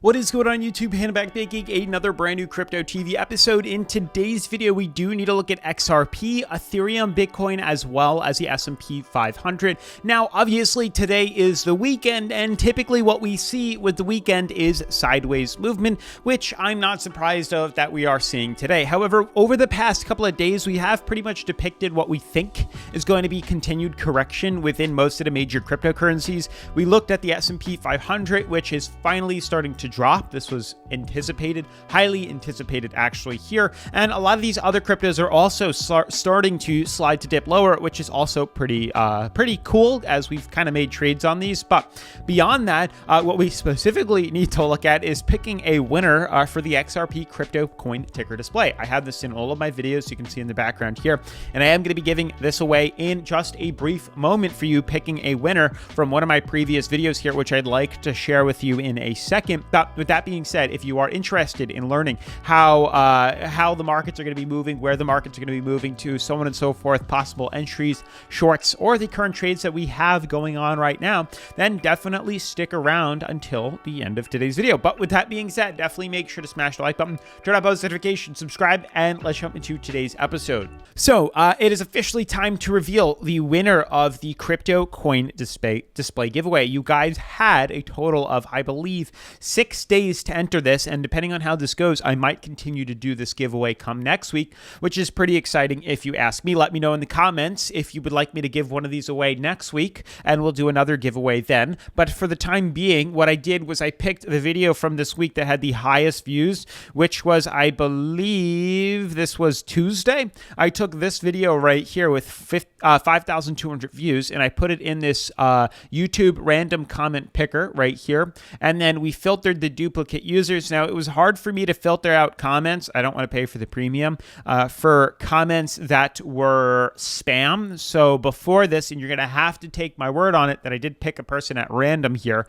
What is going on YouTube? Hannah back making another brand new Crypto TV episode. In today's video, we do need to look at XRP, Ethereum, Bitcoin, as well as the S&P 500. Now, obviously, today is the weekend, and typically what we see with the weekend is sideways movement, which I'm not surprised of that we are seeing today. However, over the past couple of days, we have pretty much depicted what we think is going to be continued correction within most of the major cryptocurrencies. We looked at the S&P 500, which is finally starting to drop. This was anticipated, highly anticipated actually here. And a lot of these other cryptos are also starting to slide to dip lower, which is also pretty cool as we've kind of made trades on these. But beyond that, what we specifically need to look at is picking a winner for the XRP crypto coin ticker display. I have this in all of my videos, you can see in the background here. And I am going to be giving this away in just a brief moment for you, picking a winner from one of my previous videos here, which I'd like to share with you in a second. But with that being said, if you are interested in learning how the markets are going to be moving, where the markets are going to be moving to, so on and so forth, possible entries, shorts, or the current trades that we have going on right now, then definitely stick around until the end of today's video. But with that being said, definitely make sure to smash the like button, turn on post notifications, subscribe, and let's jump into today's episode. So it is officially time to reveal the winner of the crypto coin display giveaway. You guys had a total of, I believe, 6 days to enter this, and depending on how this goes, I might continue to do this giveaway come next week, which is pretty exciting if you ask me. Let me know in the comments if you would like me to give one of these away next week, and we'll do another giveaway then. But for the time being, what I did was I picked the video from this week that had the highest views, which was, I believe, this was Tuesday. I took this video right here with 5,200 views, and I put it in this YouTube random comment picker right here, and then we filtered the duplicate users. Now, it was hard for me to filter out comments. I don't want to pay for the premium for comments that were spam. So before this, and you're going to have to take my word on it that I did pick a person at random here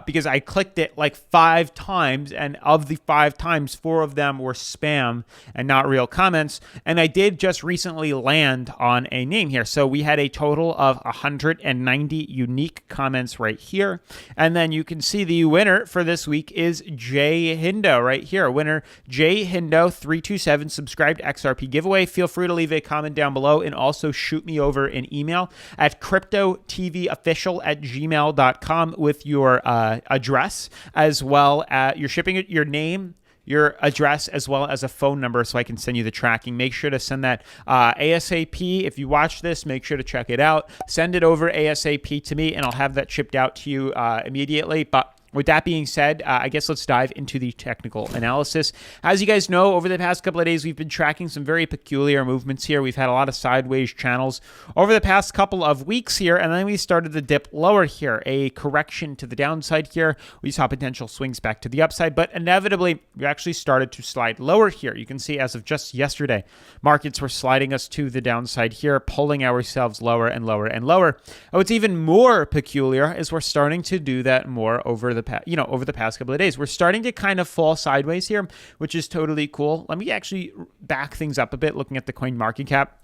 because I clicked it like 5 times, and of the 5 times, 4 of them were spam and not real comments. And I did just recently land on a name here. So we had a total of 190 unique comments right here. And then you can see the winner for this week is Jay Hindo right here. Winner Jay Hindo 327, subscribed XRP giveaway. Feel free to leave a comment down below and also shoot me over an email at cryptotvofficial@gmail.com with your address, as well as your shipping, your name, your address, as well as a phone number so I can send you the tracking. Make sure to send that ASAP. If you watch this, make sure to check it out. Send it over ASAP to me, and I'll have that shipped out to you immediately. But with that being said, I guess let's dive into the technical analysis. As you guys know, over the past couple of days, we've been tracking some very peculiar movements here. We've had a lot of sideways channels over the past couple of weeks here, and then we started to dip lower here, a correction to the downside here. We saw potential swings back to the upside, but inevitably, we actually started to slide lower here. You can see as of just yesterday, markets were sliding us to the downside here, pulling ourselves lower and lower and lower. What's even more peculiar is we're starting to do that more over the past couple of days. We're starting to kind of fall sideways here, which is totally cool. Let me actually back things up a bit, looking at the coin market cap.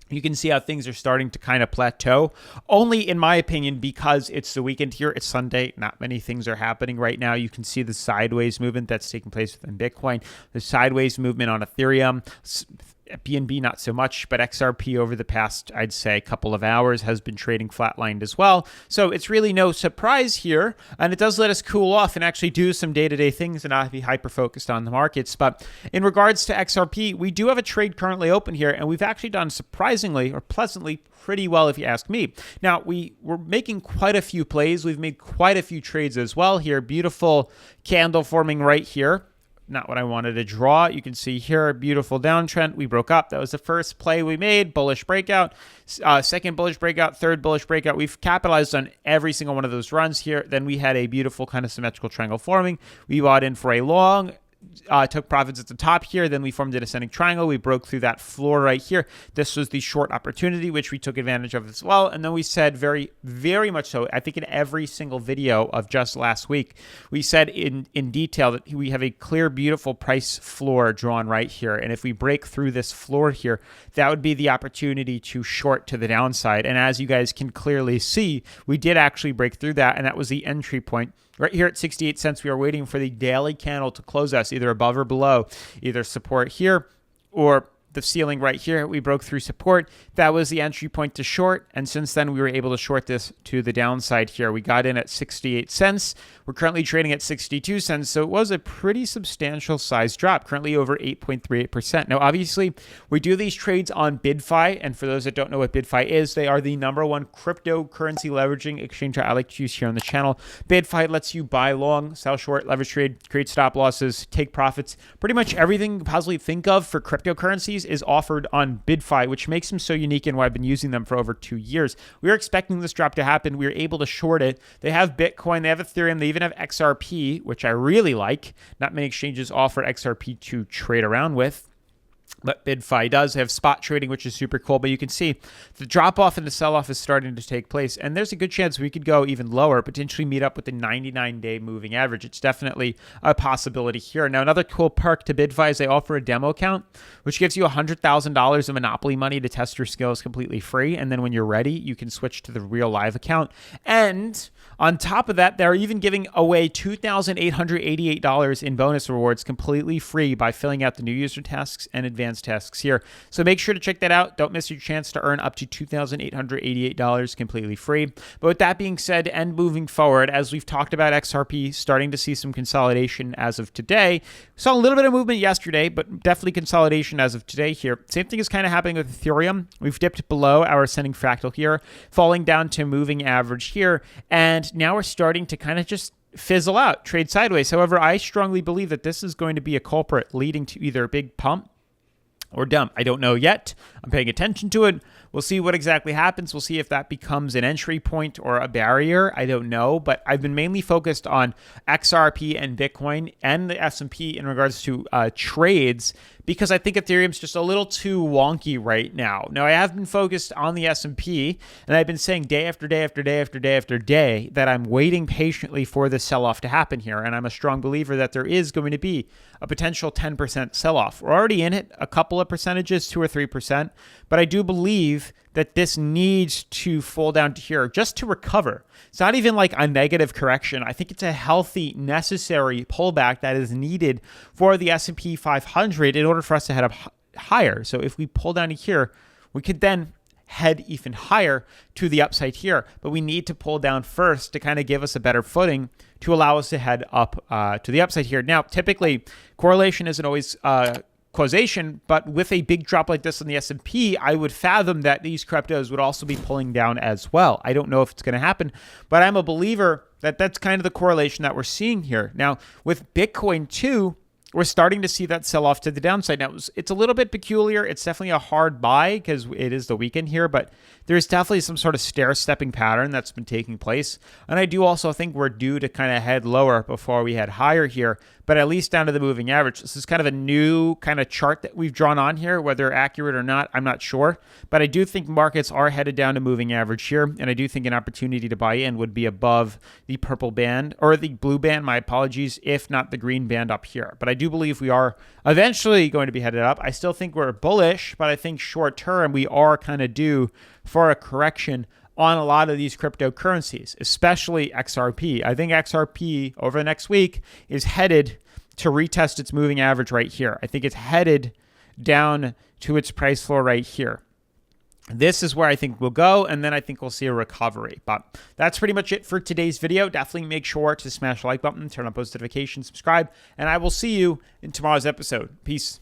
You can see how things are starting to kind of plateau, only in my opinion because it's the weekend here. It's Sunday. Not many things are happening right now. You can see the sideways movement that's taking place within Bitcoin, the sideways movement on Ethereum, BNB not so much, but XRP over the past, I'd say, couple of hours has been trading flatlined as well. So it's really no surprise here, and it does let us cool off and actually do some day-to-day things and not be hyper-focused on the markets. But in regards to XRP, we do have a trade currently open here, and we've actually done surprisingly or pleasantly pretty well if you ask me. Now, we're making quite a few plays. We've made quite a few trades as well here. Beautiful candle forming right here. Not what I wanted to draw. You can see here a beautiful downtrend. We broke up. That was the first play we made. Bullish breakout. Second bullish breakout. Third bullish breakout. We've capitalized on every single one of those runs here. Then we had a beautiful kind of symmetrical triangle forming. We bought in for a long. Took profits at the top here. Then we formed an ascending triangle. We broke through that floor right here. This was the short opportunity, which we took advantage of as well. And then we said very, very much so, I think in every single video of just last week, we said in detail that we have a clear, beautiful price floor drawn right here. And if we break through this floor here, that would be the opportunity to short to the downside. And as you guys can clearly see, we did actually break through that. And that was the entry point Right here at 68 cents, we are waiting for the daily candle to close us either above or below, either support here or the ceiling right here. We broke through support. That was the entry point to short. And since then, we were able to short this to the downside here. We got in at 68 cents. We're currently trading at 62 cents. So it was a pretty substantial size drop, currently over 8.38%. Now, obviously, we do these trades on BidFi. And for those that don't know what BidFi is, they are the #1 cryptocurrency leveraging exchange I like to use here on the channel. BidFi lets you buy long, sell short, leverage trade, create stop losses, take profits. Pretty much everything you can possibly think of for cryptocurrencies is offered on BidFi, which makes them so unique and why I've been using them for over 2 years. We were expecting this drop to happen. We were able to short it. They have Bitcoin, they have Ethereum, they even have XRP, which I really like. Not many exchanges offer XRP to trade around with, but BidFi does. They have spot trading, which is super cool. But you can see the drop-off and the sell-off is starting to take place. And there's a good chance we could go even lower, potentially meet up with the 99-day moving average. It's definitely a possibility here. Now, another cool perk to BidFi is they offer a demo account, which gives you $100,000 of Monopoly money to test your skills completely free. And then when you're ready, you can switch to the real live account. And on top of that, they're even giving away $2,888 in bonus rewards completely free by filling out the new user tasks and advanced tasks here. So make sure to check that out. Don't miss your chance to earn up to $2,888 completely free. But with that being said, and moving forward, as we've talked about XRP starting to see some consolidation as of today. Saw a little bit of movement yesterday, but definitely consolidation as of today here. Same thing is kind of happening with Ethereum. We've dipped below our ascending fractal here, falling down to moving average here. And now we're starting to kind of just fizzle out, trade sideways. However, I strongly believe that this is going to be a culprit leading to either a big pump or dump. I don't know yet. I'm paying attention to it. We'll see what exactly happens. We'll see if that becomes an entry point or a barrier. I don't know, but I've been mainly focused on XRP and Bitcoin and the S&P in regards to trades because I think Ethereum's just a little too wonky right now. Now, I have been focused on the S&P, and I've been saying day after day after day after day after day that I'm waiting patiently for the sell-off to happen here, and I'm a strong believer that there is going to be a potential 10% sell-off. We're already in it, a couple of percentages, 2 or 3%, but I do believe that this needs to fall down to here just to recover. It's not even like a negative correction. I think it's a healthy, necessary pullback that is needed for the S&P 500 in order for us to head up higher. So if we pull down to here, we could then head even higher to the upside here. But we need to pull down first to kind of give us a better footing to allow us to head up to the upside here. Now, typically, correlation isn't always causation, but with a big drop like this on the S&P, I would fathom that these cryptos would also be pulling down as well. I don't know if it's going to happen, but I'm a believer that that's kind of the correlation that we're seeing here. Now, with Bitcoin too, we're starting to see that sell off to the downside. Now, it's a little bit peculiar. It's definitely a hard buy because it is the weekend here, but there's definitely some sort of stair-stepping pattern that's been taking place. And I do also think we're due to kind of head lower before we head higher here, but at least down to the moving average. This is kind of a new kind of chart that we've drawn on here. Whether accurate or not, I'm not sure. But I do think markets are headed down to moving average here, and I do think an opportunity to buy in would be above the purple band, or the blue band, my apologies, if not the green band up here. But I do believe we are eventually going to be headed up. I still think we're bullish, but I think short term we are kind of due for a correction on a lot of these cryptocurrencies, especially XRP. I think XRP over the next week is headed to retest its moving average right here. I think it's headed down to its price floor right here. This is where I think we'll go, and then I think we'll see a recovery. But that's pretty much it for today's video. Definitely make sure to smash the like button, turn on post notifications, subscribe, and I will see you in tomorrow's episode. Peace.